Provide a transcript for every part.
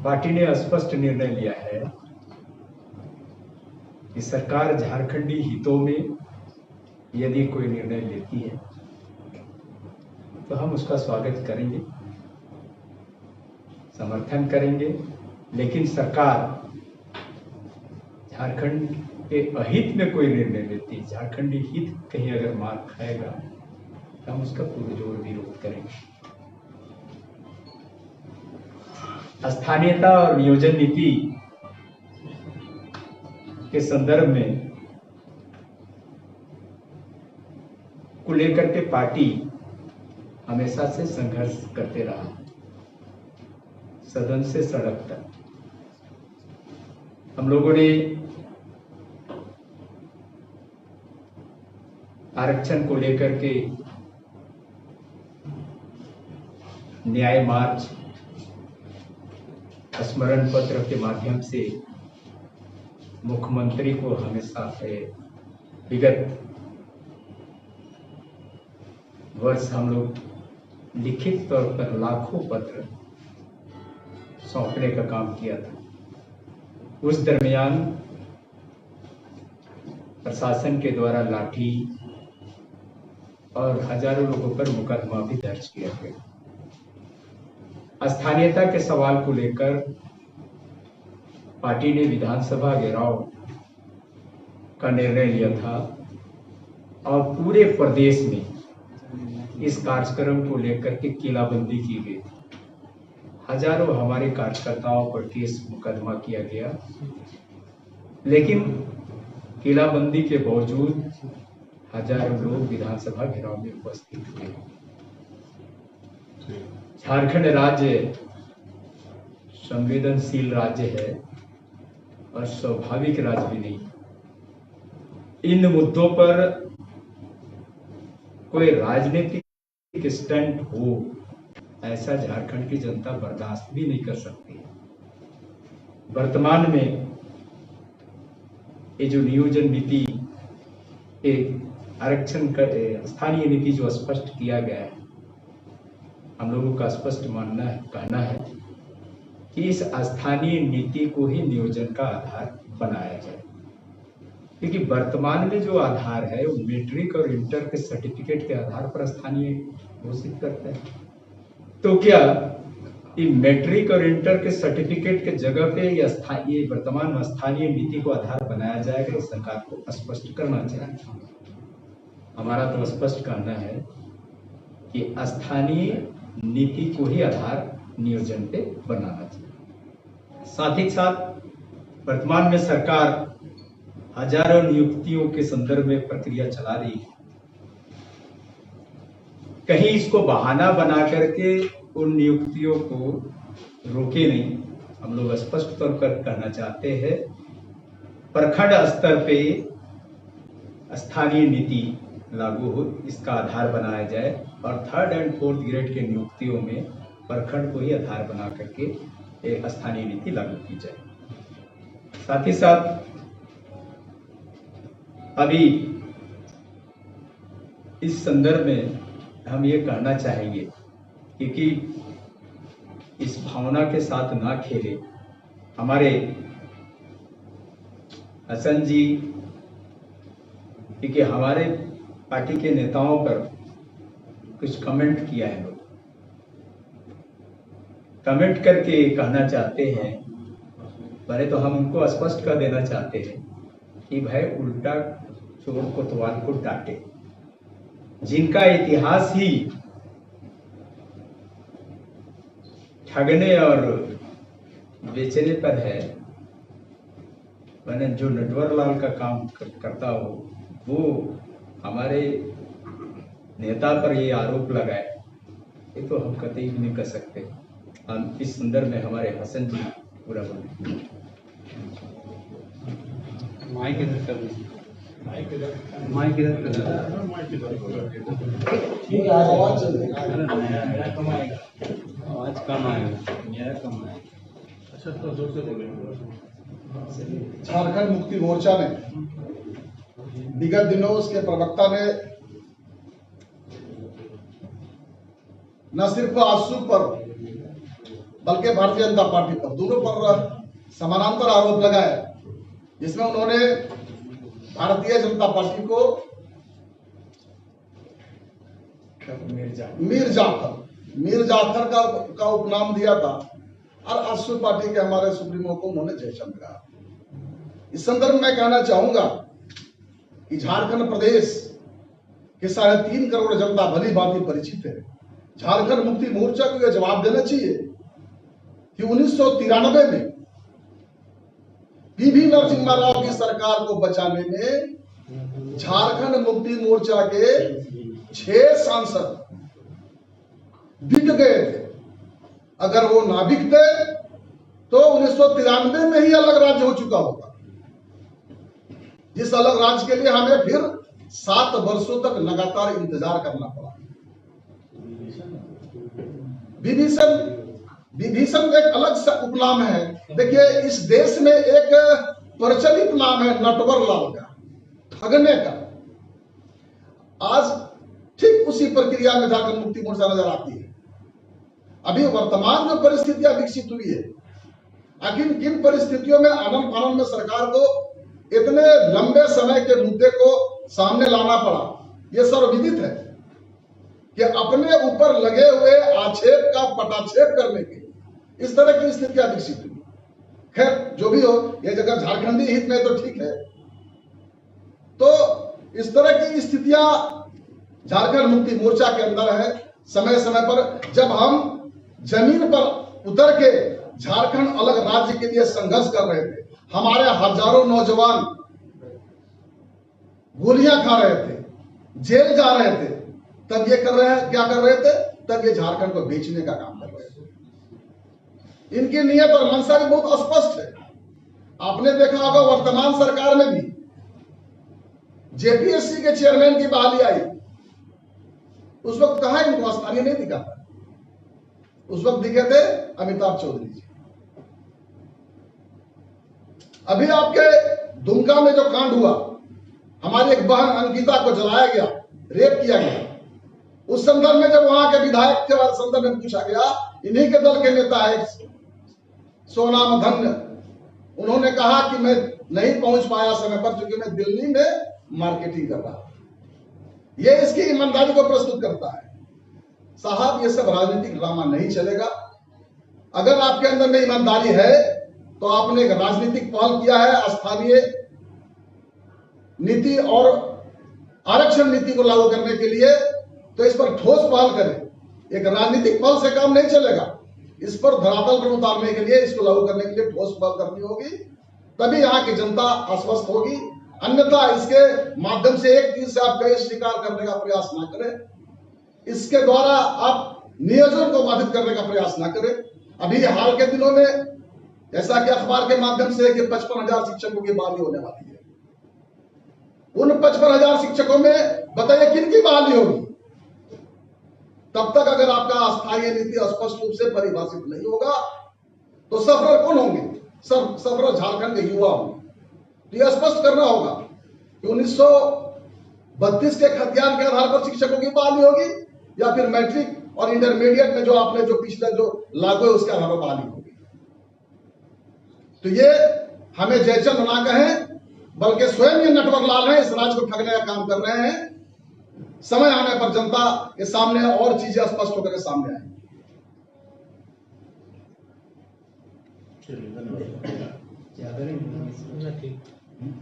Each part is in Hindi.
पार्टी ने स्पष्ट निर्णय लिया है कि सरकार झारखंडी हितों में यदि कोई निर्णय लेती है तो हम उसका स्वागत करेंगे, समर्थन करेंगे, लेकिन सरकार झारखंड के अहित में कोई निर्णय लेती है, झारखंडी हित कहीं अगर मार खाएगा तो हम उसका पुरजोर विरोध करेंगे। स्थानीयता और नियोजन नीति के संदर्भ में को लेकर के पार्टी हमेशा से संघर्ष करते रहा, सदन से सड़क तक। हम लोगों ने आरक्षण को लेकर के न्याय मार्च, स्मरण पत्र के माध्यम से मुख्यमंत्री को हमेशा विगत वर्ष हम लोग लिखित तौर पर लाखों पत्र सौंपने का काम किया था। उस दरमियान प्रशासन के द्वारा लाठी और हजारों लोगों पर मुकदमा भी दर्ज किया गया। स्थानीयता के सवाल को लेकर पार्टी ने विधानसभा घेराव का निर्णय लिया था और पूरे प्रदेश में इस कार्यक्रम को लेकर के किलाबंदी की गई थी। हजारों हमारे कार्यकर्ताओं पर केस मुकदमा किया गया, लेकिन किलाबंदी के बावजूद हजारों लोग विधानसभा घेराव में उपस्थित हुए। झारखंड राज्य संवेदनशील राज्य है और स्वाभाविक राज्य भी नहीं। इन मुद्दों पर कोई राजनीतिक स्टंट हो, ऐसा झारखंड की जनता बर्दाश्त भी नहीं कर सकती। वर्तमान में ये जो नियोजन नीति, आरक्षण का स्थानीय नीति जो स्पष्ट किया गया है, हम लोगों का स्पष्ट कहना है कि इस स्थानीय नीति को ही नियोजन का आधार बनाया जाए, क्योंकि वर्तमान में जो आधार है वो मैट्रिक और इंटर के सर्टिफिकेट के आधार पर स्थानीय घोषित करता है। तो क्या ये मैट्रिक और इंटर के सर्टिफिकेट के जगह पे ये वर्तमान में स्थानीय नीति को आधार बनाया जाएगा? इस सरकार को स्पष्ट करना चाहिए। हमारा तो स्पष्ट कहना है कि स्थानीय नीति को ही आधार नियोजन पे बनाना चाहिए। साथ ही साथ वर्तमान में सरकार हजारों नियुक्तियों के संदर्भ में प्रक्रिया चला रही है। कहीं इसको बहाना बना करके उन नियुक्तियों को रोके नहीं। हम लोग स्पष्ट तौर पर कहना चाहते हैं, प्रखंड स्तर पे स्थानीय नीति लागू हो, इसका आधार बनाया जाए और 3rd और 4th ग्रेड के नियुक्तियों में प्रखंड को ही आधार बना करके एक स्थानीय नीति लागू की जाए। साथ ही साथ अभी इस संदर्भ में हम ये कहना चाहेंगे, क्योंकि इस भावना के साथ ना खेले। हमारे हसन जी, क्योंकि हमारे पार्टी के नेताओं पर कुछ कमेंट किया है, लोग कमेंट करके कहना चाहते हैं, पहले तो हम उनको स्पष्ट कर देना चाहते हैं कि भाई उल्टा चोर कोतवाल को डांटे। जिनका इतिहास ही ठगने और बेचने पर है, मैंने जो नटवर लाल का काम करता हो, वो हमारे नेता पर ये आरोप लगाए, ये तो हम कतई भी नहीं कर सकते। हम इस संदर्भ में हमारे हसन जी पूरा बोले। माइक इधर कर, आवाज कम आएगा, मेरा कम आएगा। अच्छा, तो जोर से बोले। झारखंड मुक्ति मोर्चा ने विगत दिनों उसके प्रवक्ता ने न सिर्फ आंसू पर बल्कि भारतीय जनता पार्टी पर, दोनों पर समानांतर आरोप लगाए, जिसमें उन्होंने भारतीय जनता पार्टी को मीर जाफर का उपनाम दिया था और आजसू पार्टी के हमारे सुप्रीमो को उन्होंने जयचंद कहा। इस संदर्भ में कहना चाहूंगा कि झारखंड प्रदेश के 3.5 करोड़ जनता भली भांति परिचित है। झारखंड मुक्ति मोर्चा को यह जवाब देना चाहिए कि 1993 में पीवी नरसिम्हा राव की सरकार को बचाने में झारखंड मुक्ति मोर्चा के 6 सांसद बिक गए थे। अगर वो ना बिकते तो 1993 में ही अलग राज्य हो चुका होता, जिस अलग राज्य के लिए हमें फिर 7 वर्षों तक लगातार इंतजार करना पड़ा। विभीषण एक अलग उपनाम है। देखिए, इस देश में एक प्रचलित नाम है नटवर लाल का, ठगने का। आज ठीक उसी प्रक्रिया में झारखंड मुक्ति मोर्चा नजर आती है। अभी वर्तमान जो परिस्थितियां विकसित हुई है, आखिर किन परिस्थितियों में आनन फानन में सरकार को इतने लंबे समय के मुद्दे को सामने लाना पड़ा, यह सर्वविदित है कि अपने ऊपर लगे हुए आक्षेप का पटाक्षेप करने के इस तरह की स्थितियां विकसित हुई। खैर, जो भी हो, ये जगह झारखंडी हित में तो ठीक है। तो इस तरह की स्थितियां झारखंड मुक्ति मोर्चा के अंदर है। समय समय पर जब हम जमीन पर उतर के झारखंड अलग राज्य के लिए संघर्ष कर रहे थे, हमारे हजारों नौजवान गोलियां खा रहे थे, जेल जा रहे थे, तब ये क्या कर रहे थे? तब ये झारखंड को बेचने का काम कर रहे थे। इनकी नीयत और मंशा भी बहुत स्पष्ट है। आपने देखा होगा वर्तमान सरकार में भी जेपीएससी के चेयरमैन की बहाली आई, उस वक्त कहां इनको स्थानीय नहीं दिखा था। उस वक्त दिखे थे अमिताभ चौधरी जी। अभी आपके दुमका में जो कांड हुआ, हमारी एक बहन अंकिता को जलाया गया, रेप किया गया, उस संदर्भ में जब वहां के विधायक के संदर्भ में पूछा गया, इन्हीं के दल के नेता है सोनाम धन्य, उन्होंने कहा कि मैं नहीं पहुंच पाया समय पर क्योंकि मैं दिल्ली में मार्केटिंग कर रहा हूं। यह इसकी ईमानदारी को प्रस्तुत करता है। साहब, ये सब राजनीतिक ड्रामा नहीं चलेगा। अगर आपके अंदर में ईमानदारी है तो आपने एक राजनीतिक पहल किया है स्थानीय नीति और आरक्षण नीति को लागू करने के लिए, तो इस पर ठोस पहल करें। एक राजनीतिक पहल से काम नहीं चलेगा। इस पर धरातल पर उतारने के लिए, इसको लागू करने के लिए ठोस पहल करनी होगी, तभी यहाँ की जनता आश्वस्त होगी। अन्यथा इसके माध्यम से एक चीज से आप कई स्वीकार करने का प्रयास ना करें, इसके द्वारा आप नियोजन को बाधित करने का प्रयास ना करें। अभी हाल के दिनों में जैसा कि अखबार के माध्यम से कि 55,000 शिक्षकों की बहाली होने वाली है। उन 55,000 शिक्षकों में बताइए किन की बहाली होगी? तब तक अगर आपका स्थायी नीति स्पष्ट रूप से परिभाषित नहीं होगा तो सफर कौन होंगे? सफर झारखंड के युवा होंगे। तो यह स्पष्ट करना होगा कि 1932 के खतियान के आधार पर शिक्षकों की बहाली होगी या फिर मैट्रिक और इंटरमीडिएट में जो आपने जो पिछले जो लागू है उसके आधार पर बहाली होगी। तो ये हमें जयचंद ना कहें, बल्कि स्वयं ये नटवर लाल है, इस राज्य को ठगने का काम कर रहे हैं। समय आने पर जनता के सामने और चीजें स्पष्ट होकर सामने आएंगी।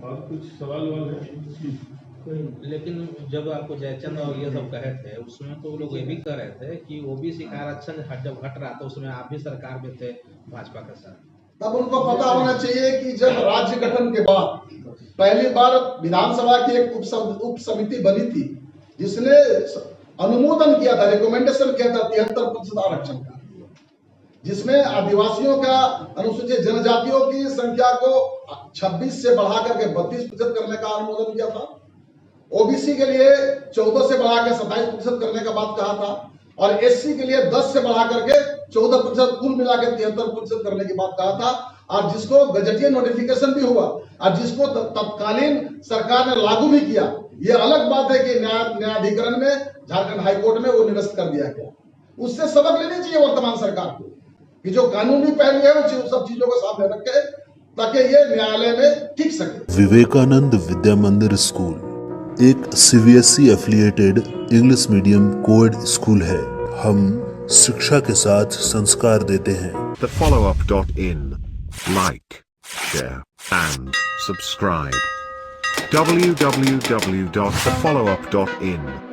और कुछ सवाल है? लेकिन जब आपको जयचंद और ये सब कहे थे, उसमें तो लोग ये भी कह रहे थे कि ओबीसी का आरक्षण जब घट रहा था उसमें आप भी सरकार में थे भाजपा के साथ। तब उनको पता होना चाहिए कि जब राज्य गठन के बाद पहली बार विधानसभा की एक उप समिति बनी थी जिसने अनुमोदन किया था, रिकमेंडेशन किया था 73% आरक्षण का, जिसमें आदिवासियों का, अनुसूचित जनजातियों की संख्या को 26 से बढ़ा करके 32% करने का अनुमोदन किया था। ओबीसी के लिए 14 से बढ़ा के 27% करने का बात कहा था और एससी के लिए 10 से बढ़ा करके 14%, कुल मिला के 73% करने की बात कहा था। और जिसको गजटीय नोटिफिकेशन भी हुआ और जिसको तत्कालीन सरकार ने लागू भी किया। यह अलग बात है कि न्यायाधिकरण में, झारखंड हाईकोर्ट में वो निरस्त कर दिया गया। उससे सबक लेनी चाहिए वर्तमान सरकार को कि जो कानूनी पहलू है वो सब चीजों को सामने रखे ताकि ये न्यायालय में टिक सके। विवेकानंद विद्या मंदिर स्कूल एक CBSE affiliated English medium coed school है। हम शिक्षा के साथ संस्कार देते हैं। thefollowup.in. Like, share, and subscribe. www.thefollowup.in